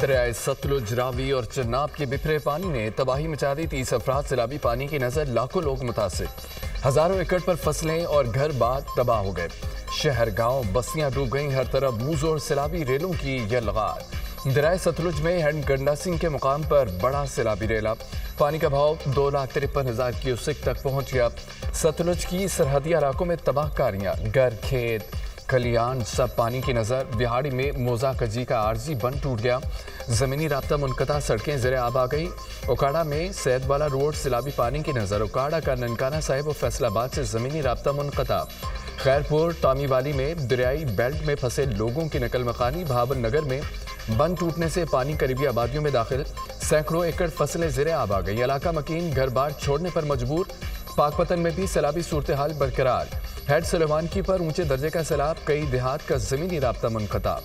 दरियाए सतलुज, रावी और चन्नाब के बिखरे पानी ने तबाही मचा दी। 30 अफराद सैलाबी पानी की नजर, लाखों लोग मुतासिर। हजारों एकड़ पर फसलें और घर बार तबाह हो गए। शहर, गांव, बस्तियां डूब गईं। हर तरफ मुंह और सैलाबी रेलों की यलगार। दरियाए सतलुज में हैंड गंडासिंग के मुकाम पर बड़ा सैलाबी रेला। पानी का भाव 2,53,000 क्यूसेक तक पहुंच गया। सतलुज की सरहदी इलाकों में तबाहकारियां, घर, खेत, खलियान सब पानी की नजर। बिहाड़ी में मोजा कजी का आरजी बंद टूट गया। जमीनी राब्ता मुनक़ता, सड़कें ज़ेरे आब आ गई। ओकाड़ा में सैयदवाला रोड सैलाबी पानी की नजर। ओकाड़ा का ननकाना साहिब और फैसलाबाद से जमीनी राब्ता मुनक़ता। खैरपुर टामीवाली में दरियाई बेल्ट में फंसे लोगों की नकल मकानी। भावन नगर में बंद टूटने से पानी करीबी आबादियों में दाखिल। सैकड़ों एकड़ फसलें ज़ेरे आब आ गई। इलाका मकीन, घर बार छोड़ने पर मजबूर। पाकपतन में भी सैलाबी सूरत हाल बरकरार। हेड सुलेमान की पर ऊंचे दर्जे का सैलाब, कई देहात का जमीनी राब्ता मुनक़ता।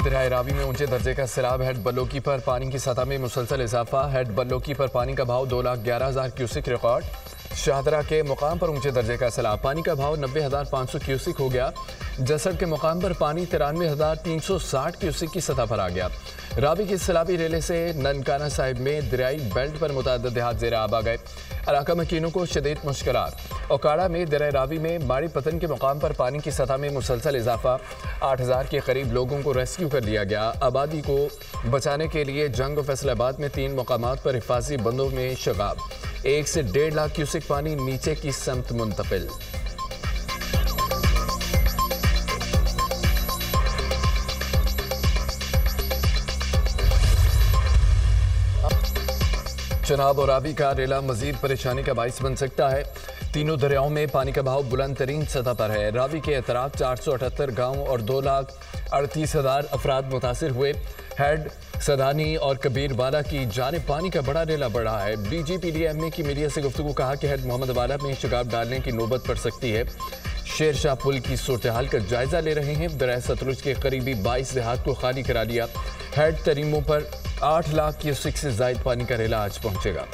दरियाए रावी में ऊंचे दर्जे का सैलाब। हेड बल्लोकी पर पानी की सतह में मुसलसल इजाफा। हेड बल्लोकी पर पानी का भाव 2,11,000 क्यूसेक रिकॉर्ड। शाहदरा के मुकाम पर ऊंचे दर्जे का सैलाब। पानी का भाव 90,500 क्यूसेक हो गया। जसड़ के मुकाम पर पानी 93,360 क्यूसेक की सतह पर आ गया। रावी की सैलाबी रेले से ननकाना साहिब में दरियाई बेल्ट पर मुतअद्दिद देहात ज़ेरे आब आ गए। इलाका मकीनों को शदीद मुश्किलात। ओकाड़ा में दरियाए रावी में माड़ी पतन के मुकाम पर पानी की सतह में मुसलसल इजाफा। 8,000 के करीब लोगों को रेस्क्यू कर लिया गया। आबादी को बचाने के लिए जंग और फैसलाबाद में 3 मकामात पर हिफाजी बंदों में शगाब। 1 से 1.5 लाख क्यूसेक पानी नीचे की समत मुंतकिल। चनाब और रावी का रेला मजीद परेशानी का बाइस बन सकता है। तीनों दरियाओं में पानी का भाव बुलंद तरीन सतह पर है। रावी के अतराफ 478 गाँव और 2,38,000 अफराद मुतासिर हुए। हेड सदानी और कबीर वाला की जानिब पानी का बड़ा रेला बढ़ा है। BGPDMA की मीडिया से गुफ्तगू कहा कि हेड मोहम्मद वाला में शगाब डालने की नौबत पड़ सकती है। शेरशाह पुल की सूरत हाल का जायजा ले रहे हैं। दरिया सतलुज के करीबी 22 देहात को खाली करा लिया। हेड तरीमों पर 8 लाख क्यूसेक से जायद पानी का रेला आज पहुंचेगा।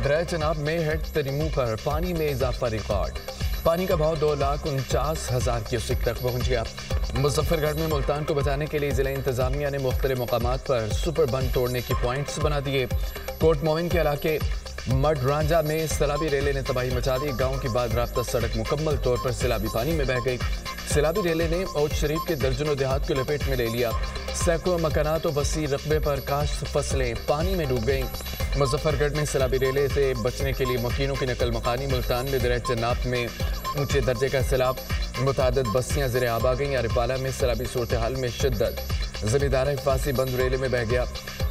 दरिया चनाब में हेड तरीमों पर पानी में इजाफा रिकॉर्ड। पानी का भाव 2,49,000 क्यूसेक तक पहुंच गया। मुजफ्फरगढ़ में मुल्तान को बचाने के लिए जिला इंतजामिया ने मुख्तलिफ मकामात पर सुपर बंद तोड़ने की पॉइंट्स बना दिए। कोट मोमिन के इलाके मडरांजा में सैलाबी रेले ने तबाही मचा दी। गांव की बाद राब्ता सड़क मुकम्मल तौर पर सैलाबी पानी में बह गई। सैलाबी रेले ने औज शरीफ के दर्जनों देहात को लपेट में ले लिया। सैकड़ों मकानात और वसी रकबे पर काश्त फसलें पानी में डूब गईं। मुजफ्फरगढ़ में सैलाबी रेले से बचने के लिए मकीनों की नकल मकानी। मुल्तान में दरिया चन्नाब में ऊंचे दर्जे का सैलाब। मुतअद्दिद बस्तियां ज़ेरे आब आ गईं। अरिपाला में सैलाबी सूरत हाल में शिद्दत। जमींदार हिफाजी बंद रेले में बह गया।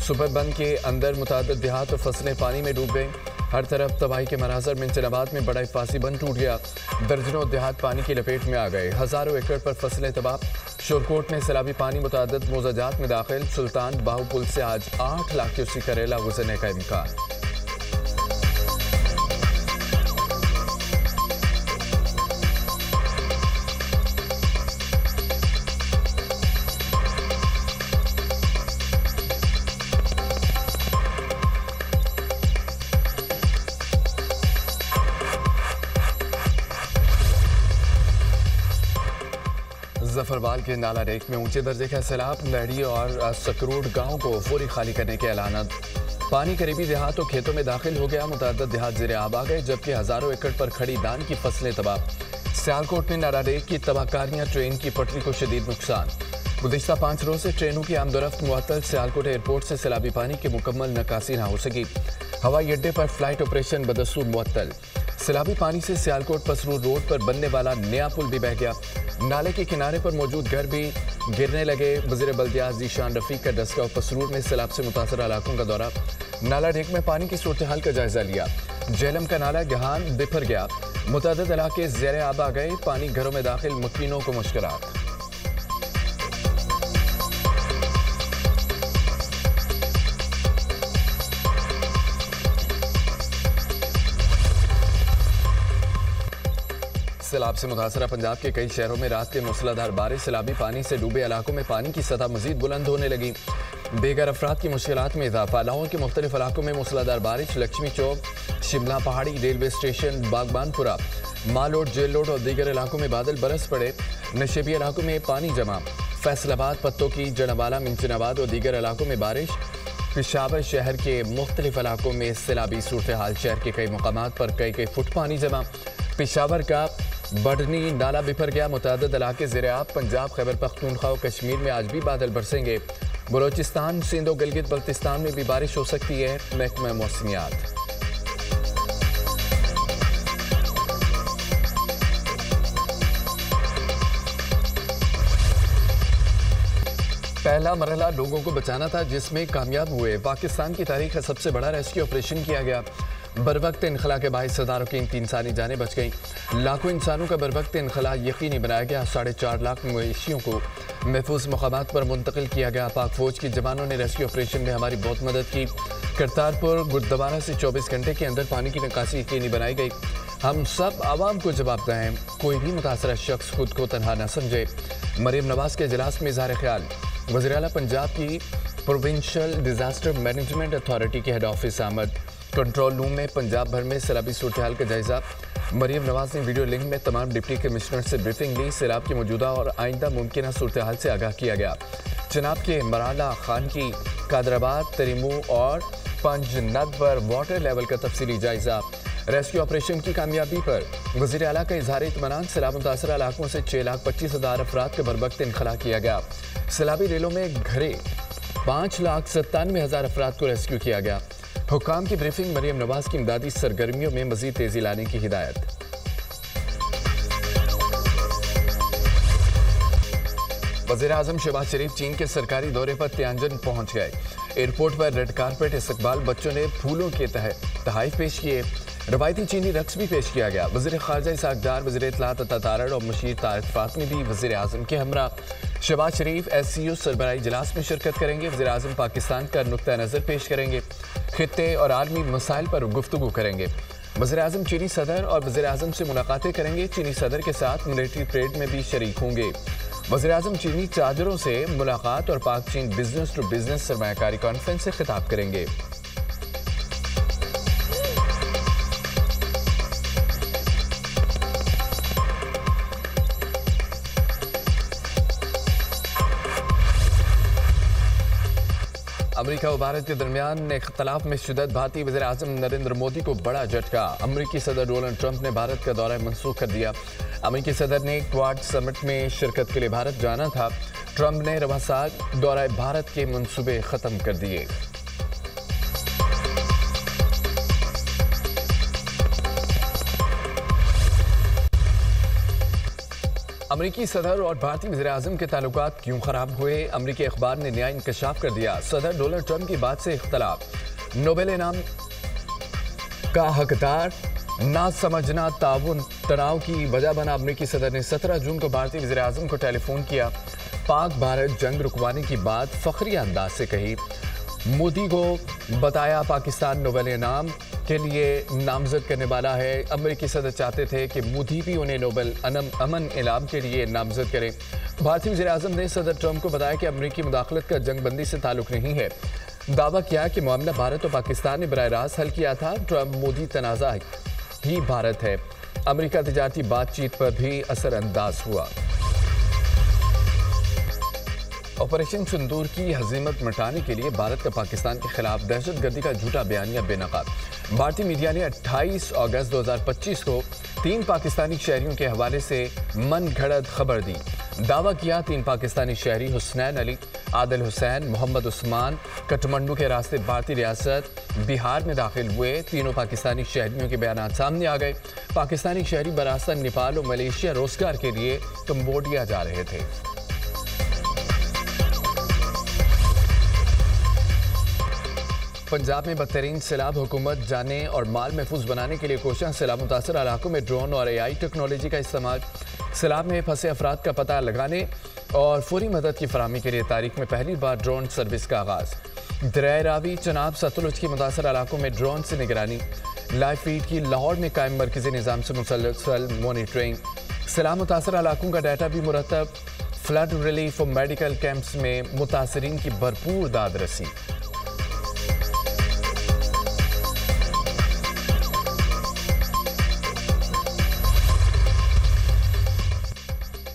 सुपर बंद के अंदर मुतअद्दिद देहात और फसलें पानी में डूब गईं। हर तरफ तबाही के मनाजर। मिंचनाबाद में बड़ा हिफाजी बंद टूट गया। दर्जनों देहात पानी की लपेट में आ गए। हजारों एकड़ पर फसलें तबाह। शोरकोट में सैलाबी पानी मुतअद्दिद मोजाजात में दाखिल। सुल्तान बाहू पुल से आज 8 लाख क्यूसेक का रेला गुजरने का इम्कान। जफरवाल के नाला रेक में ऊंचे दर्जे का सैलाब। लहड़ी और सकरूड गांव को फौरी खाली करने के ऐलान। पानी करीबी देहात और खेतों में दाखिल हो गया। मुतअद्दिद देहात ज़ेरे आब आ गए, जबकि हजारों एकड़ पर खड़ी धान की फसलें तबाह। सियालकोट में नाला रेक की तबाहकारियां, ट्रेन की पटरी को शदीद नुकसान। गुज़िश्ता 5 रोज से ट्रेनों की आमदोरफ्त मुअत्तल। सियालकोट एयरपोर्ट से सैलाबी पानी की मुकम्मल निकासी न हो सकी। हवाई अड्डे पर फ्लाइट ऑपरेशन बदस्तूर मुअत्तल। सैलाबी पानी से सियालकोट पसरूर रोड पर बनने वाला नया पुल भी बह गया। नाले के किनारे पर मौजूद घर भी गिरने लगे। वज़ीर बल्दियात ज़ीशान रफ़ीक का डस्का और पसरूर में सैलाब से मुतासर इलाकों का दौरा। नाला ढेक में पानी की सूरत हाल का जायजा लिया। जेलम का नाला गहान बिफर गया। मुतअद्दिद इलाके ज़ेरे आब आ गए। पानी घरों में दाखिल, मकीनों को मुश्किलात। सैलाब सैलाब से मुतासरा पंजाब के कई शहरों में रात के मूसलाधार बारिश, सैलाबी पानी से डूबे इलाकों में पानी की सतह मजीद बुलंद होने लगी। बेघर अफराद की मुश्किलात में इजाफा। लाहौर के मुख्तलिफ इलाकों में मूसलाधार बारिश, लक्ष्मी चौक, शिमला पहाड़ी, रेलवे स्टेशन, बागबानपुरा, माल रोड, जेल रोड और दीगर इलाकों में बादल बरस पड़े। नशेबी इलाकों में पानी जमा। फैसलाबाद, पत्तों की, जनाबाला, मिंचनाबाद और दीगर इलाकों में बारिश। पेशावर शहर के मुख्तलिफ इलाकों में सैलाबी सूरत हाल। शहर के कई मुकामात पर कई फुट पानी जमा। पेशावर का बढ़नी नाला बिफर गया। मुतअद्दिद इलाके ज़ेर-ए-आब। पंजाब, खैबर पख्तूनख्वा और कश्मीर में आज भी बादल बरसेंगे। बलोचिस्तान, सिंध और गिलगित बल्तिस्तान में भी बारिश हो सकती है। महकमा मौसमियात। पहला मरहला लोगों को बचाना था, जिसमें कामयाब हुए। पाकिस्तान की तारीख का सबसे बड़ा रेस्क्यू ऑपरेशन किया गया। बरवक्त इनखला के बाइस हज़ारों की 3 इंसानी जानें बच गईं। लाखों इंसानों का बरवक्त इनखला यकीनी बनाया गया। 4.5 लाख मवेशियों को महफूज मकामात पर मुंतकिल किया गया। पाक फौज के जवानों ने रेस्क्यू ऑपरेशन में हमारी बहुत मदद की। करतारपुर गुरुद्वारा से 24 घंटे के अंदर पानी की निकासी यकीनी बनाई गई। हम सब आवाम को जवाबदेह हैं, कोई भी मुतासरा शख्स खुद को तनहा न समझे। मरीम नवाज के इजलास में इज़हार ख्याल। वज़ीर आला पंजाब की प्रोविंशियल डिजास्टर मैनेजमेंट अथॉरिटी के हेड ऑफिस आमद। कंट्रोल रूम में पंजाब भर में सैलाबी सूरत हाल का जायजा। मरीम नवाज ने वीडियो लिंक में तमाम डिप्टी कमिश्नर से ब्रीफिंग ली। सैलाब की मौजूदा और आइंदा मुमकिन सूरत हाल से आगाह किया गया। जनाब के मराला, खान की, कादराबाद, तरीमू और पंजनद पर वाटर लेवल का तफसीली जायजा। रेस्क्यू ऑपरेशन की कामयाबी पर वज़ीर आला का इजहार इत्मीनान। सैलाब मुतासरा इलाकों से 6,25,000 अफराद का बरवक्त इनखला किया गया। सैलाबी रेलों में घरे 5,97,000 अफराद को रेस्क्यू किया गया। हुक्काम की ब्रीफिंग। मरीम नवाज की इमदादी सरगर्मियों में मजीद तेजी लाने की हिदायत। वज़ीर आज़म शहबाज शरीफ चीन के सरकारी दौरे पर तियानजिन पहुंच गए। एयरपोर्ट पर रेड कारपेट इस्तकबाल, बच्चों ने फूलों के तहफ़ पेश किए। रवायती चीनी रक्स भी पेश किया गया। वज़ीर ख़ारजा इसहाक़ डार, वज़ीर इत्तलात अता तारड़ और मुशीर तारिक फ़ातमी भी वज़ीर आज़म के हमरा। शहबाज शरीफ SCO सरबराही इजलास में शिरकत करेंगे। वज़ीर आज़म पाकिस्तान का नुक्ता नज़र पेश करेंगे। खित्ते और आलमी मसाइल पर गुफ्तगू करेंगे। वज़ीर आज़म चीनी सदर और वज़ीर आज़म से मुलाकातें करेंगे। चीनी सदर के साथ मिलिट्री परेड में भी शरीक होंगे। वज़ीर आज़म चीनी चादरों से मुलाकात और पाक चीन बिजनेस टू बिजनेस सरमायाकारी कॉन्फ्रेंस से खिताब करेंगे। अमेरिका और भारत के दरमियान इख्तलाफ में शिद्दत। भारतीय वज़ीर आज़म नरेंद्र मोदी को बड़ा झटका। अमेरिकी सदर डोनाल्ड ट्रंप ने भारत का दौरा मनसूख कर दिया। अमेरिकी सदर ने क्वाड समिट में शिरकत के लिए भारत जाना था। ट्रंप ने रवा साल दौरा भारत के मंसूबे ख़त्म कर दिए। अमेरिकी सदर और भारतीय वज़ीर आज़म के ताल्लुकात क्यों खराब हुए? अमेरिकी अखबार ने नया इंकशाफ कर दिया। सदर डोनाल्ड ट्रंप की बात से इख्तलाफ। नोबेल इनाम का हकदार ना समझना ताउन तनाव की वजह बना। अमेरिकी सदर ने 17 जून को भारतीय वज़ीर आज़म को टेलीफोन किया। पाक भारत जंग रुकवाने की बात फखरी अंदाज से कही। मोदी को बताया पाकिस्तान नोबेल इनाम के लिए नामजद करने वाला है। अमेरिकी सदर चाहते थे कि मोदी भी उन्हें नोबेल अमन इनाम के लिए नामजद करें। भारतीय वज़ीर आज़म ने सदर ट्रंप को बताया कि अमेरिकी मुदाखलत का जंगबंदी से ताल्लुक नहीं है। दावा किया कि मामला भारत और पाकिस्तान ने बराह रास्त हल किया था। ट्रंप मोदी तनाज़ा ही भारत है। अमेरिका तिजारती बातचीत पर भी असरअंदाज हुआ। ऑपरेशन सिंदूर की हजीमत मिटाने के लिए भारत का पाकिस्तान के खिलाफ दहशतगर्दी का झूठा बयानिया बेनकाब। भारतीय मीडिया ने 28 अगस्त 2025 को 3 पाकिस्तानी शहरियों के हवाले से मन घड़त खबर दी। दावा किया 3 पाकिस्तानी शहरी हुसनैन अली, आदिल हुसैन, मोहम्मद उस्मान काठमांडू के रास्ते भारतीय रियासत बिहार में दाखिल हुए। तीनों पाकिस्तानी शहरियों के बयान सामने आ गए। पाकिस्तानी शहरी बरास्ता नेपाल और मलेशिया रोजगार के लिए कंबोडिया जा रहे थे। पंजाब में बदतरीन सैलाब, हुकूमत जाने और माल महफूज बनाने के लिए कोशिश। सैलाब मुतासर इलाकों में ड्रोन और AI टेक्नोलॉजी का इस्तेमाल। सैलाब में फंसे अफराद का पता लगाने और फौरी मदद की फराहमी के लिए तारीख में पहली बार ड्रोन सर्विस का आगाज़। दरिया रावी, चनाब, सतलुज की मुतासर इलाकों में ड्रोन से निगरानी। लाइव फीड की लाहौर में कायम मरकजी निज़ाम से मुसलसल मॉनिटरिंग। सैलाब मुतासर इलाकों का डाटा भी मुरतब। फ्लड रिलीफ और मेडिकल कैंप्स में मुतासरीन की भरपूर दाद रसी।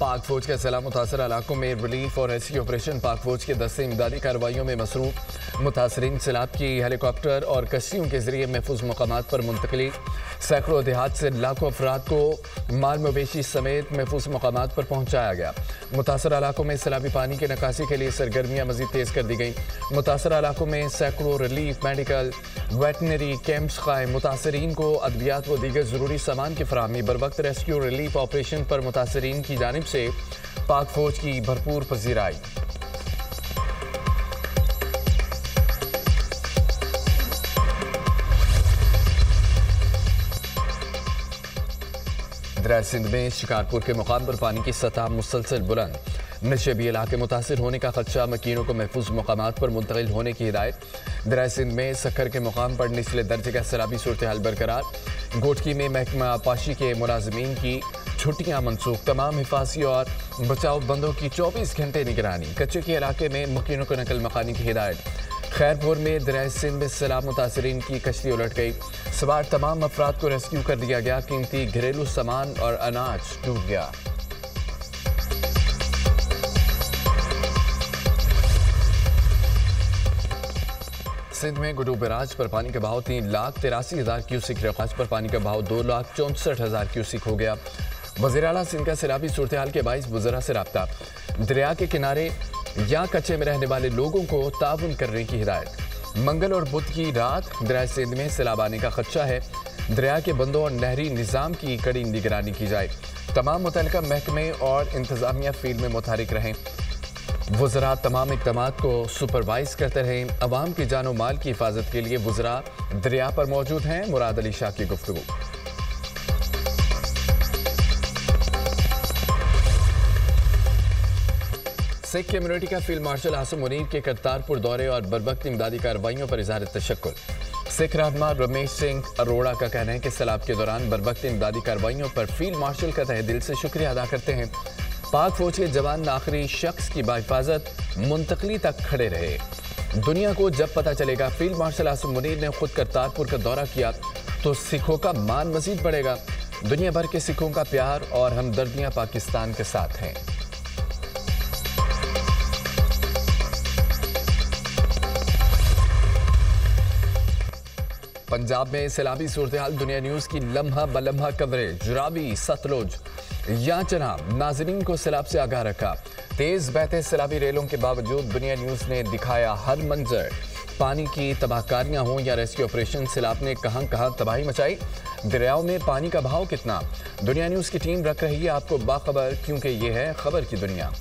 पाक फौज के सैलाब मुतासर इलाकों में रिलीफ और रेस्क्यू ऑपरेशन। पाक फौज के दस्ते इमदादी कार्रवाइयों में मसरूफ। मुतासरीन सैलाब की हेलीकॉप्टर और कश्तियों के जरिए महफूज मकामात पर मुंतकली। सैकड़ों देहात से लाखों अफराद को माल मवेशी समेत महफूज मकामात पर पहुंचाया गया। मुतासर इलाकों में सैलाबी पानी की निकासी के लिए सरगर्मियां मजीद तेज कर दी गई। मुतासर इलाकों में सैकड़ों रिलीफ, मेडिकल, वेटनरी कैंप्स कायम। मुतासरीन को अद्वियात व दीगर जरूरी सामान की फराहमी। बर वक्त रेस्क्यू रिलीफ ऑपरेशन पर मुतासरीन की जानिब से पाक फौज की भरपूर पजीराई। दरिया सिंध में शिकारपुर के मुकाम पर पानी की सतह मुसलसल बुलंद। नशेबी इलाके मुतासिर होने का खदशा। मकीनों को महफूज मकामात पर मुंतकिल होने की हिदायत। दरिया सिंध में सखर के मुकाम पर निचले दर्जे का सैलाबी सूरत हाल बरकरार। गोटकी में महकमा आपाशी के मुलाजमीन की छुट्टियां मनसूख। तमाम हिफाजी और बचाव बंदों की 24 घंटे निगरानी। कच्चे के इलाके में मकीनों को नकल मकानी की हिदायत। खैरपुर में दरिया सिंध में सैलाब मुतासरीन की कश्ती उलट गई। सवार तमाम अफराद को रेस्क्यू कर दिया गया। कीमती घरेलू सामान और अनाज डूब गया। सिंध में गुडू बैराज पर पानी का बहाव 3,83,000 क्यूसिक। रखाज पर पानी का बहाव 2,64,000 क्यूसिक हो गया। वज़ीर आला सिंध का सैलाबी सूरत हाल के बाइस बुज़रा से राब्ता। दरिया के किनारे या कच्चे में रहने वाले लोगों को ताउन करने की हिदायत। मंगल और बुध की रात दरिया सिंध में सैलाब आने का खदशा है। दरिया के बंदों और नहरी निज़ाम की कड़ी निगरानी की जाए। तमाम मुतल्लिका महकमे और इंतजामिया फील्ड में मुतहरिक रहें। वज़रा तमाम इक़दामात को सुपरवाइज करते रहें। अवाम की जानो माल की हिफाजत के लिए वज़रा दरिया पर मौजूद हैं। मुराद अली शाह की गुफ्तगू। सिख कम्युनिटी का फील्ड मार्शल आसिम मुनीर के करतारपुर दौरे और बरवक्त इमदादी कार्रवाइयों पर इज़हार तशक्कुर। सिख रहनुमा रमेश सिंह अरोड़ा का कहना है कि सैलाब के दौरान बरवक्त इमदादी कार्रवाइयों पर फील्ड मार्शल का तहे दिल से शुक्रिया अदा करते हैं। पाक फौज के जवान आखिरी शख्स की बाहिफाजत मुंतकली तक खड़े रहे। दुनिया को जब पता चलेगा फील्ड मार्शल आसिम मुनीर ने खुद करतारपुर का दौरा किया तो सिखों का मान मजीद बढ़ेगा। दुनिया भर के सिखों का प्यार और हमदर्दियां पाकिस्तान के साथ हैं। पंजाब में सैलाबी सूरत हाल। दुनिया न्यूज़ की लम्हा बलम्हा कवरेज। रावी, सतलुज या चनाब नाजरीन को सैलाब से आगाह रखा। तेज बहते सैलाबी रेलों के बावजूद दुनिया न्यूज़ ने दिखाया हर मंजर। पानी की तबाहकारियां हों या रेस्क्यू ऑपरेशन, सैलाब ने कहां कहां तबाही मचाई। दरियाओं में पानी का बहाव कितना। दुनिया न्यूज़ की टीम रख रही है आपको बाखबर, क्योंकि ये है खबर की दुनिया।